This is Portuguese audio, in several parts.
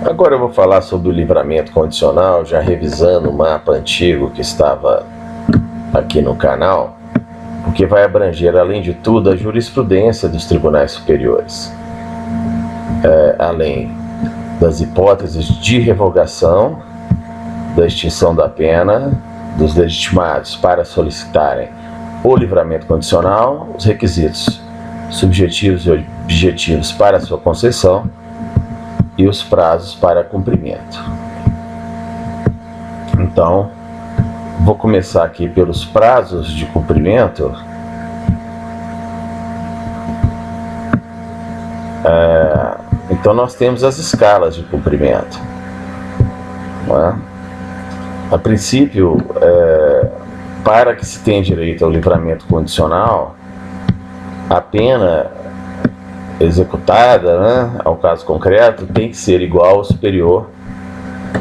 Agora eu vou falar sobre o livramento condicional, já revisando o mapa antigo que estava aqui no canal, porque vai abranger, além de tudo, a jurisprudência dos tribunais superiores, além das hipóteses de revogação, da extinção da pena, dos legitimados para solicitarem o livramento condicional, os requisitos subjetivos e objetivos para sua concessão e os prazos para cumprimento. Então, vou começar aqui pelos prazos de cumprimento. Então nós temos as escalas de cumprimento, não é? A princípio, para que se tenha direito ao livramento condicional, a pena executada, né, ao caso concreto, tem que ser igual ou superior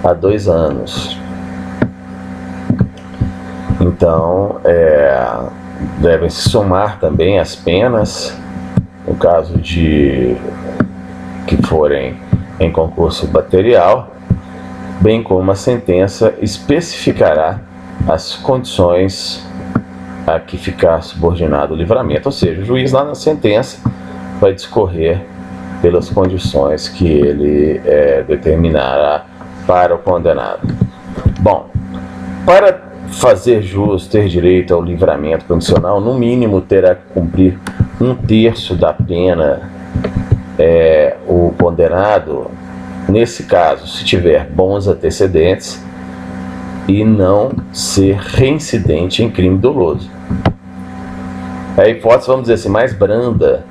a 2 anos. Então, devem se somar também as penas, no caso de que forem em concurso material, bem como a sentença especificará as condições a que ficar subordinado o livramento, ou seja, o juiz lá na sentença vai discorrer pelas condições que ele determinará para o condenado. Bom, para fazer jus, ter direito ao livramento condicional, no mínimo terá que cumprir 1/3 da pena o condenado, nesse caso, se tiver bons antecedentes e não ser reincidente em crime doloso. É a hipótese, vamos dizer assim, mais branda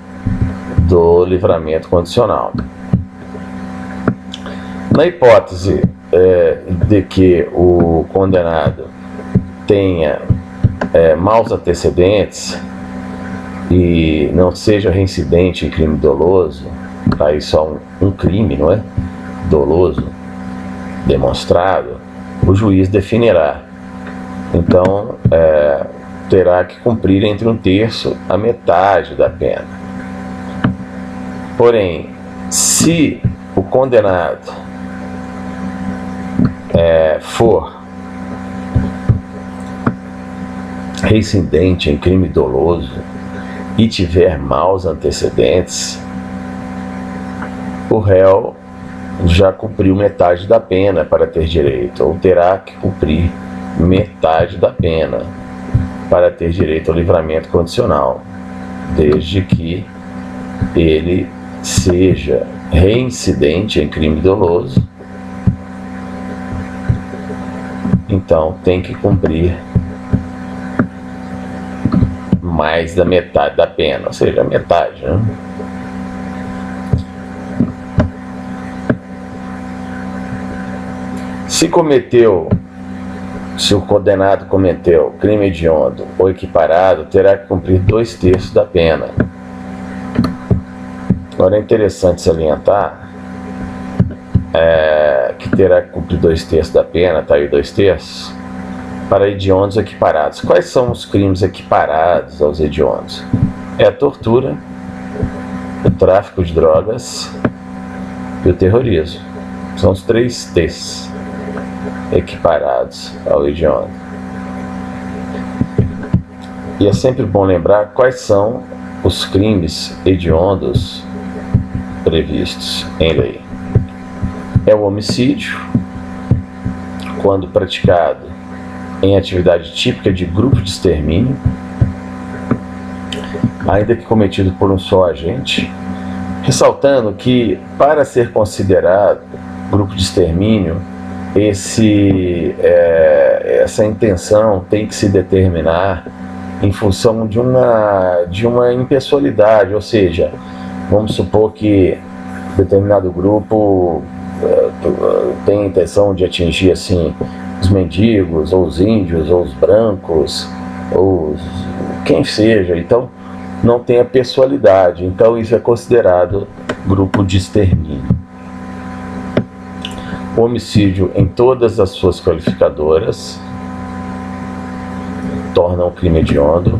do livramento condicional. Na hipótese de que o condenado tenha maus antecedentes e não seja reincidente em crime doloso, aí só um crime, não é? Doloso, demonstrado, o juiz definirá. Então, terá que cumprir entre 1/3 a metade da pena. Porém, se o condenado for reincidente em crime doloso e tiver maus antecedentes, o réu já cumpriu metade da pena para ter direito, ou terá que cumprir metade da pena para ter direito ao livramento condicional, desde que ele seja reincidente em crime doloso. Então tem que cumprir mais da metade da pena, ou seja, metade, né? Se o condenado cometeu crime hediondo ou equiparado, terá que cumprir 2/3 da pena. Agora é interessante salientar que terá que cumprir 2/3 da pena, está aí 2/3, para hediondos equiparados. Quais são os crimes equiparados aos hediondos? É a tortura, o tráfico de drogas e o terrorismo. São os 3 T's equiparados ao hediondo. E é sempre bom lembrar quais são os crimes hediondos previstos em lei. É o homicídio, quando praticado em atividade típica de grupo de extermínio, ainda que cometido por um só agente, ressaltando que, para ser considerado grupo de extermínio, essa intenção tem que se determinar em função de uma impessoalidade, ou seja, vamos supor que determinado grupo tem a intenção de atingir assim os mendigos, ou os índios, ou os brancos, ou quem seja. Então não tem a pessoalidade, então isso é considerado grupo de extermínio. O homicídio, em todas as suas qualificadoras, torna um crime hediondo.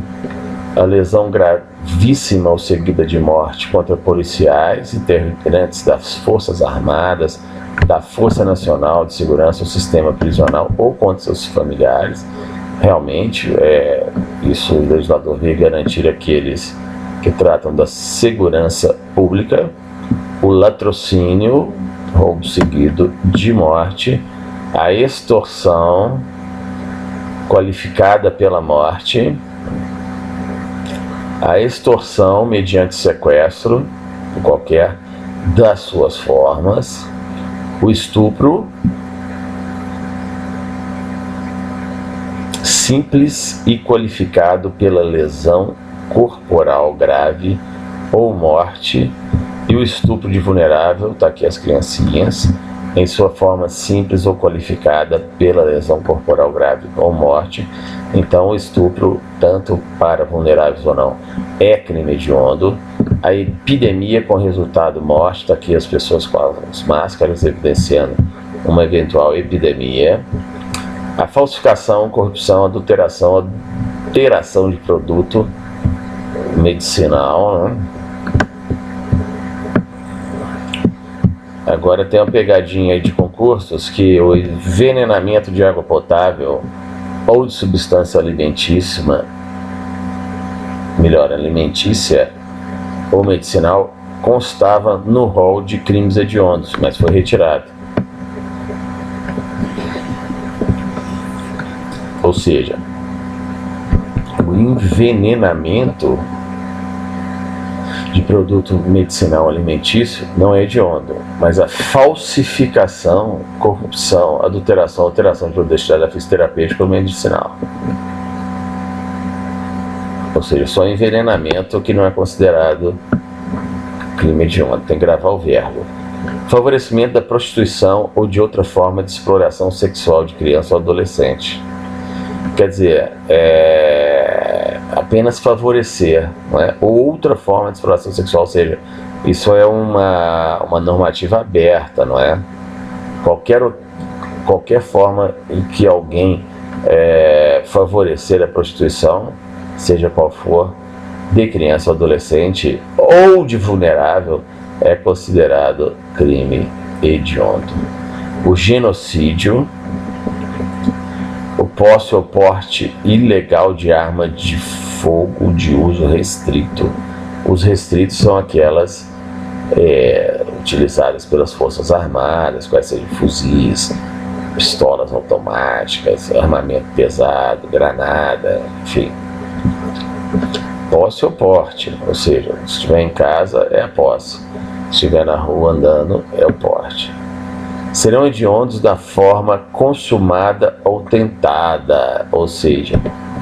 a lesão gravíssima ou seguida de morte contra policiais, integrantes das Forças Armadas, da Força Nacional de Segurança, o sistema prisional ou contra seus familiares. Realmente, isso o legislador veio garantir aqueles que tratam da segurança pública, o latrocínio, roubo seguido de morte, a extorsão qualificada pela morte, a extorsão mediante sequestro, em qualquer das suas formas, o estupro simples e qualificado pela lesão corporal grave ou morte, e o estupro de vulnerável, tá aqui as criancinhas, em sua forma simples ou qualificada pela lesão corporal grave ou morte. Então o estupro, tanto para vulneráveis ou não, é crime hediondo. A epidemia com resultado morte, tá aqui as pessoas com as máscaras evidenciando uma eventual epidemia. A falsificação, corrupção, adulteração de produto medicinal, né? Agora tem uma pegadinha aí de concursos que o envenenamento de água potável ou de substância alimentícia ou medicinal constava no rol de crimes hediondos, mas foi retirado. Ou seja, o envenenamento de produto medicinal alimentício não é hediondo, mas a falsificação, corrupção, adulteração, alteração de produto destinado a fins terapêuticos ou medicinal. Ou seja, só envenenamento que não é considerado crime hediondo, tem que gravar o verbo. Favorecimento da prostituição ou de outra forma de exploração sexual de criança ou adolescente. Quer dizer, apenas favorecer, não é? Outra forma de exploração sexual, ou seja, isso é uma normativa aberta, não é? Qualquer forma em que alguém favorecer a prostituição, seja qual for, de criança ou adolescente ou de vulnerável, é considerado crime hediondo. O genocídio, o posse ou porte ilegal de arma de fogo de uso restrito. Os restritos são aquelas utilizadas pelas Forças Armadas, quais sejam fuzis, pistolas automáticas, armamento pesado, granada, enfim. Posse ou porte, ou seja, se estiver em casa é a posse, se estiver na rua andando é o porte. Serão hediondos da forma consumada ou tentada, ou seja,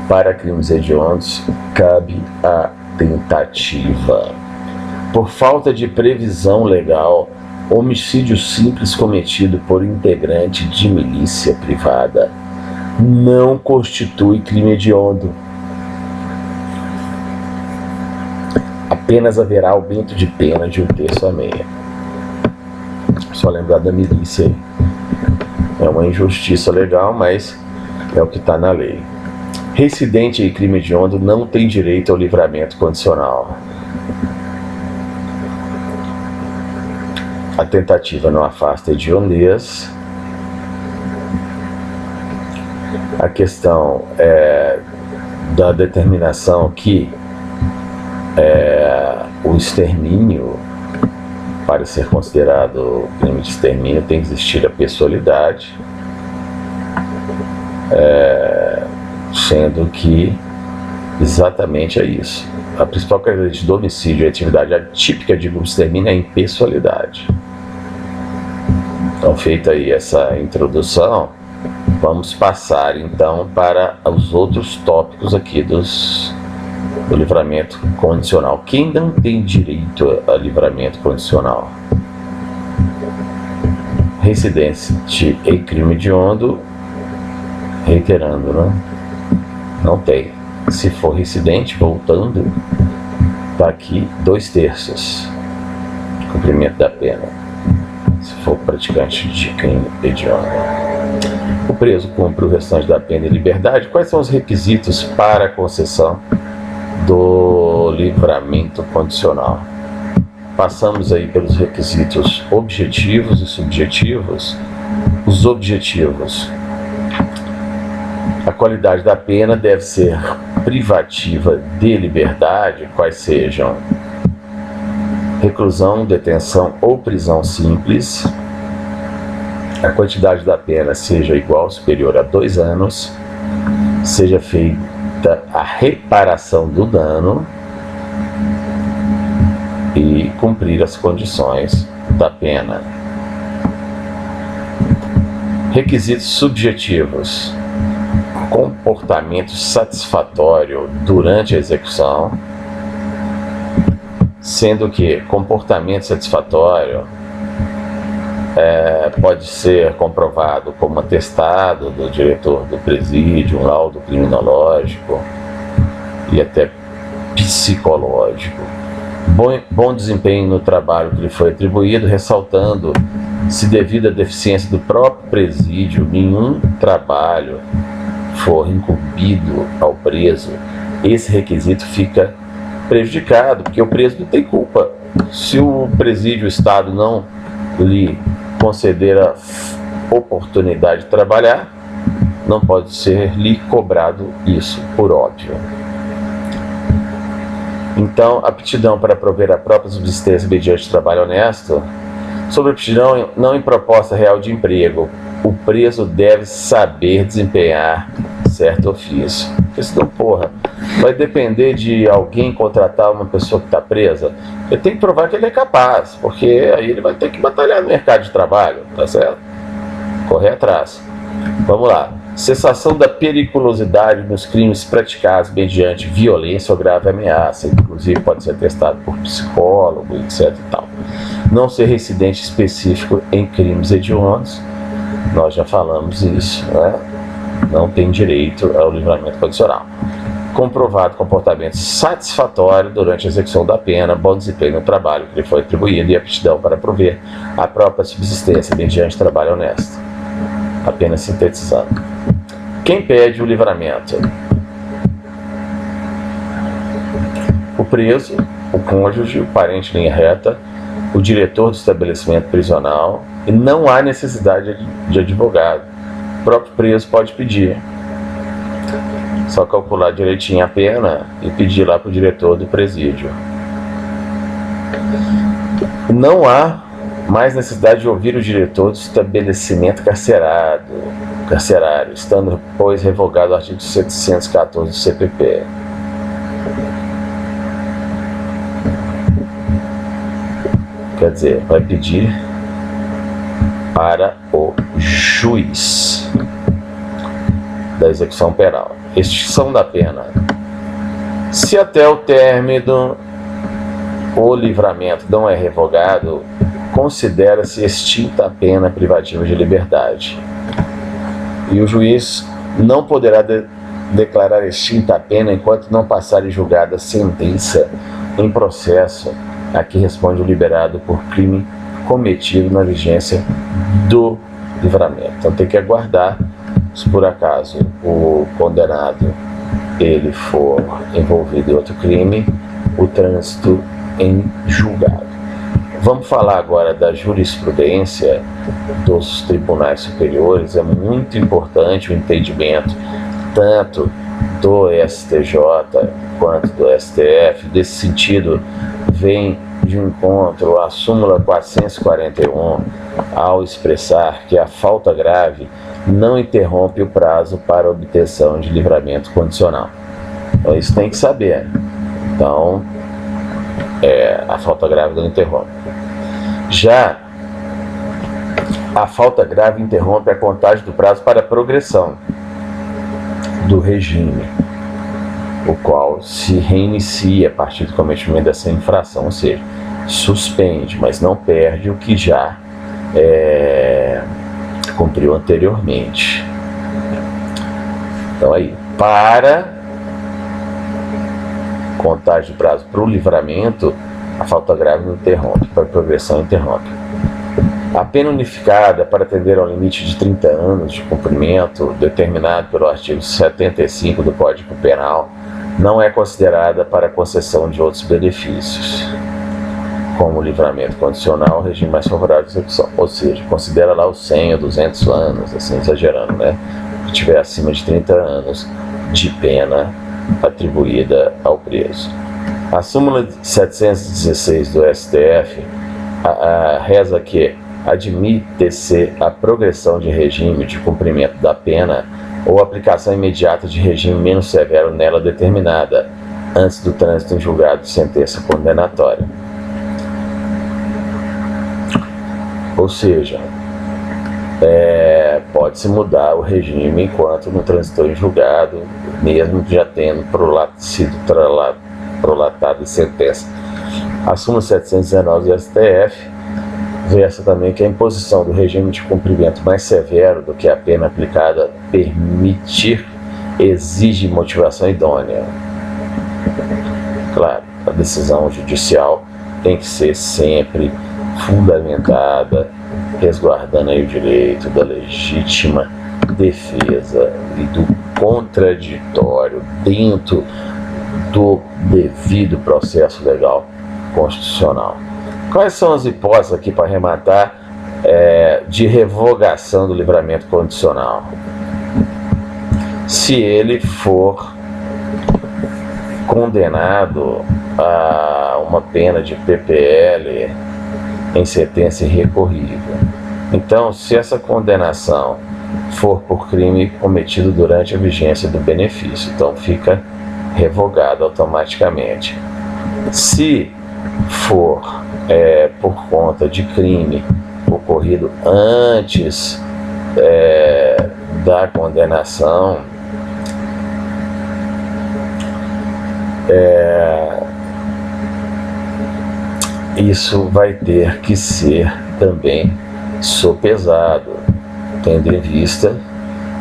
para crimes hediondos cabe a tentativa. Por falta de previsão legal, homicídio simples cometido por integrante de milícia privada não constitui crime hediondo. Apenas haverá aumento de pena de 1/3 a meia. Só lembrar da milícia aí. É uma injustiça legal, mas é o que está na lei. Reincidente em crime hediondo não tem direito ao livramento condicional. A tentativa não afasta a hediondez. A questão da determinação que o extermínio, para ser considerado crime de extermínio, tem que existir a pessoalidade, sendo que exatamente é isso. A principal característica do homicídio e atividade atípica de grupo de extermínio é a impessoalidade. Então, feita aí essa introdução, vamos passar então para os outros tópicos aqui do livramento condicional. Quem não tem direito a livramento condicional? Reincidente em crime hediondo, reiterando, né? Não tem. Se for reincidente, voltando, está aqui 2/3 de cumprimento da pena, se for praticante de crime hediondo. O preso cumpre o restante da pena em liberdade. Quais são os requisitos para a concessão do livramento condicional. Passamos aí pelos requisitos objetivos e subjetivos. Os objetivos: a qualidade da pena deve ser privativa de liberdade, quais sejam reclusão, detenção ou prisão simples. A quantidade da pena seja igual ou superior a 2 anos. Seja feita a reparação do dano e cumprir as condições da pena. Requisitos subjetivos: comportamento satisfatório durante a execução, sendo que comportamento satisfatório pode ser comprovado como atestado do diretor do presídio, um laudo criminológico e até psicológico. Bom desempenho no trabalho que lhe foi atribuído, ressaltando, se devido à deficiência do próprio presídio, nenhum trabalho for incumbido ao preso, esse requisito fica prejudicado, porque o preso não tem culpa. Se o presídio, o Estado, não lhe conceder a oportunidade de trabalhar, não pode ser lhe cobrado isso, por óbvio. Então, aptidão para prover a própria subsistência mediante trabalho honesto. Sobre aptidão não em proposta real de emprego, o preso deve saber desempenhar certo ofício. Porque senão, porra, vai depender de alguém contratar uma pessoa que está presa. Ele tem que provar que ele é capaz, porque aí ele vai ter que batalhar no mercado de trabalho, tá certo? Correr atrás. Vamos lá. Cessação da periculosidade nos crimes praticados mediante violência ou grave ameaça, inclusive pode ser atestado por psicólogo, etc. e tal. Não ser reincidente específico em crimes hediondos, nós já falamos isso, né? Não tem direito ao livramento condicional. Comprovado comportamento satisfatório durante a execução da pena, bom desempenho no trabalho que lhe foi atribuído e aptidão para prover a própria subsistência mediante trabalho honesto. Apenas sintetizando. Quem pede o livramento? O preso, o cônjuge, o parente em linha reta, o diretor do estabelecimento prisional, e não há necessidade de advogado. O próprio preso pode pedir. Só calcular direitinho a pena e pedir lá para o diretor do presídio. Não há mais necessidade de ouvir o diretor do estabelecimento carcerário, estando, pois, revogado o artigo 714 do CPP. Quer dizer, vai pedir para o juiz da execução penal. Extinção da pena. Se até o término o livramento não é revogado, considera-se extinta a pena privativa de liberdade. E o juiz não poderá declarar extinta a pena enquanto não passar em julgada a sentença em processo a que responde o liberado por crime cometido na vigência do livramento. Então tem que aguardar, se por acaso o condenado ele for envolvido em outro crime, o trânsito em julgado. Vamos falar agora da jurisprudência dos tribunais superiores. É muito importante o entendimento tanto do STJ quanto do STF. Desse sentido, vem de encontro à súmula 441 ao expressar que a falta grave não interrompe o prazo para obtenção de livramento condicional. Então isso tem que saber. Então, a falta grave não interrompe. Já a falta grave interrompe a contagem do prazo para a progressão do regime, o qual se reinicia a partir do cometimento dessa infração, ou seja, suspende, mas não perde o que já cumpriu anteriormente. Então aí, para contagem de prazo para o livramento, a falta grave não interrompe, para a progressão interrompe. A pena unificada para atender ao limite de 30 anos de cumprimento, determinado pelo artigo 75 do Código Penal, não é considerada para a concessão de outros benefícios, como o livramento condicional, regime mais favorável de execução. Ou seja, considera lá os 100 ou 200 anos, assim, exagerando, né? Que tiver acima de 30 anos de pena atribuída ao preso. A súmula 716 do STF reza que admite-se a progressão de regime de cumprimento da pena ou aplicação imediata de regime menos severo nela determinada, antes do trânsito em julgado de sentença condenatória. Ou seja, pode-se mudar o regime enquanto não transitou em julgado, mesmo já tendo sido prolatada a sentença. A súmula 719 do STF versa também que a imposição do regime de cumprimento mais severo do que a pena aplicada permitir exige motivação idônea. Claro, a decisão judicial tem que ser sempre fundamentada, resguardando aí o direito da legítima defesa e do contraditório dentro do devido processo legal constitucional. Quais são as hipóteses aqui para arrematar de revogação do livramento condicional? Se ele for condenado a uma pena de PPL em sentença irrecorrível. Então, se essa condenação for por crime cometido durante a vigência do benefício, então fica revogado automaticamente. Se for por conta de crime ocorrido antes da condenação, isso vai ter que ser também sopesado, tendo em vista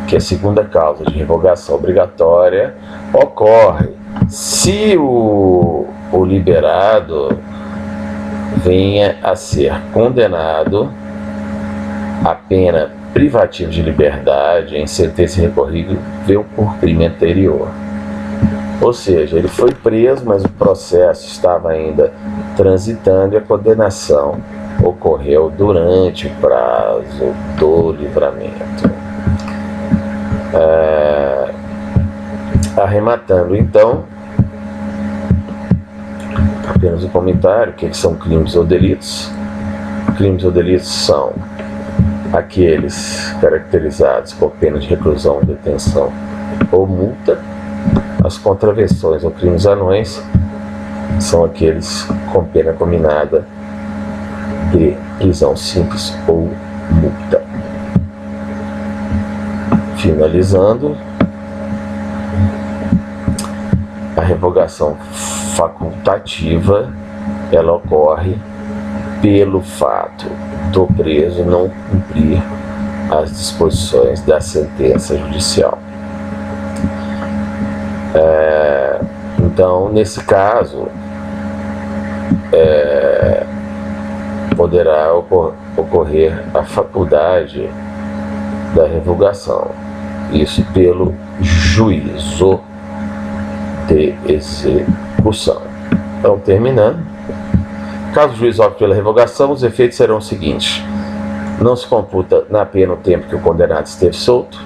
que a segunda causa de revogação obrigatória ocorre se o liberado venha a ser condenado a pena privativa de liberdade em sentença recorrível por crime anterior. Ou seja, ele foi preso, mas o processo estava ainda transitando e a condenação ocorreu durante o prazo do livramento. Arrematando então, apenas um comentário: o que são crimes ou delitos? Crimes ou delitos são aqueles caracterizados por pena de reclusão, detenção ou multa. As contravenções ou crimes anões são aqueles com pena combinada de prisão simples ou multa. Finalizando, a revogação facultativa, ela ocorre pelo fato do preso não cumprir as disposições da sentença judicial. Então, nesse caso, poderá ocorrer a faculdade da revogação, isso pelo juízo de execução. Então, terminando, caso o juiz opte pela revogação, os efeitos serão os seguintes: não se computa na pena o tempo que o condenado esteve solto,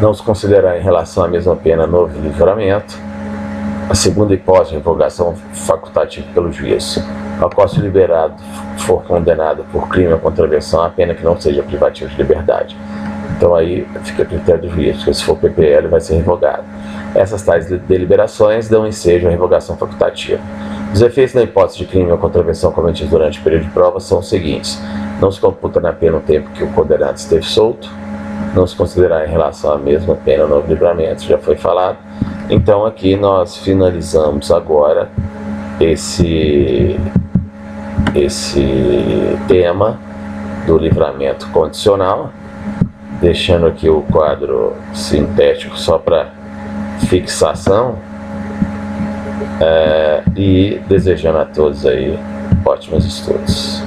não se considerará em relação à mesma pena novo livramento. A segunda hipótese, revogação facultativa pelo juiz. Ao se o liberado for condenado por crime ou contravenção, a pena que não seja privativa de liberdade. Então aí fica a critério do juiz, porque se for PPL vai ser revogado. Essas tais deliberações dão ensejo à revogação facultativa. Os efeitos da hipótese de crime ou contravenção cometidos durante o período de prova são os seguintes: não se computa na pena o tempo que o condenado esteve solto, não se considerar em relação à mesma pena novo livramento, já foi falado. Então aqui nós finalizamos agora esse tema do livramento condicional, deixando aqui o quadro sintético só para fixação, e desejando a todos aí ótimos estudos.